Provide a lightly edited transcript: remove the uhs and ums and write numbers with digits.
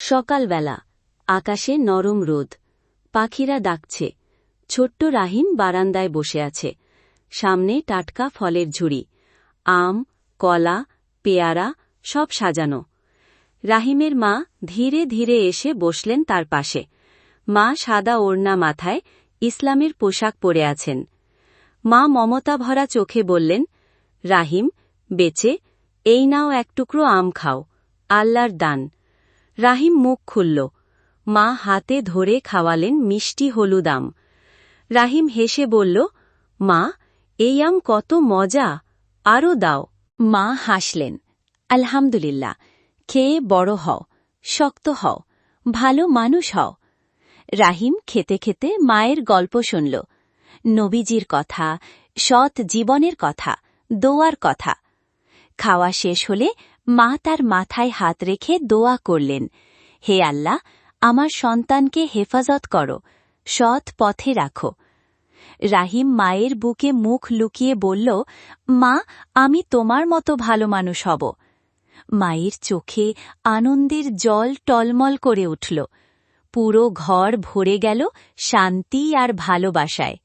সকালবেলা আকাশে নরম রোদ, পাখিরা ডাকছে। ছোট্ট রাহিম বারান্দায় বসে আছে। সামনে টাটকা ফলের ঝুড়ি, আম, কলা, পেয়ারা সব সাজানো। রাহিমের মা ধীরে ধীরে এসে বসলেন তার পাশে। মা সাদা ওড়না মাথায়, ইসলামের পোশাক পরে আছেন। মা মমতা ভরা চোখে বললেন, রাহিম, বেঁচে এই নাও এক টুকরো আম খাও, আল্লাহর দান। রাহিম মুখ খুলল। মা হাতে ধরে খাওয়ালেন মিষ্টি হলুদ আম। রাহিম হেসে বলল, মা, এই আম কত মজা, আরও দাও। মা হাসলেন, আলহামদুলিল্লাহ, খেয়ে বড় হও, শক্ত হও, ভালো মানুষ হও। রাহিম খেতে খেতে মায়ের গল্প শুনল, নবীজির কথা, সৎ জীবনের কথা, দোয়ার কথা। খাওয়া শেষ হলে মা তার মাথায় হাত রেখে দোয়া করলেন, হে আল্লাহ, আমার সন্তানকে হেফাজত করো, সৎ পথে রাখো। রাহিম মায়ের বুকে মুখ লুকিয়ে বলল, মা, আমি তোমার মতো ভালো মানুষ হব। মায়ের চোখে আনন্দের জল টলমল করে উঠল। পুরো ঘর ভরে গেল শান্তি আর ভালোবাসায়।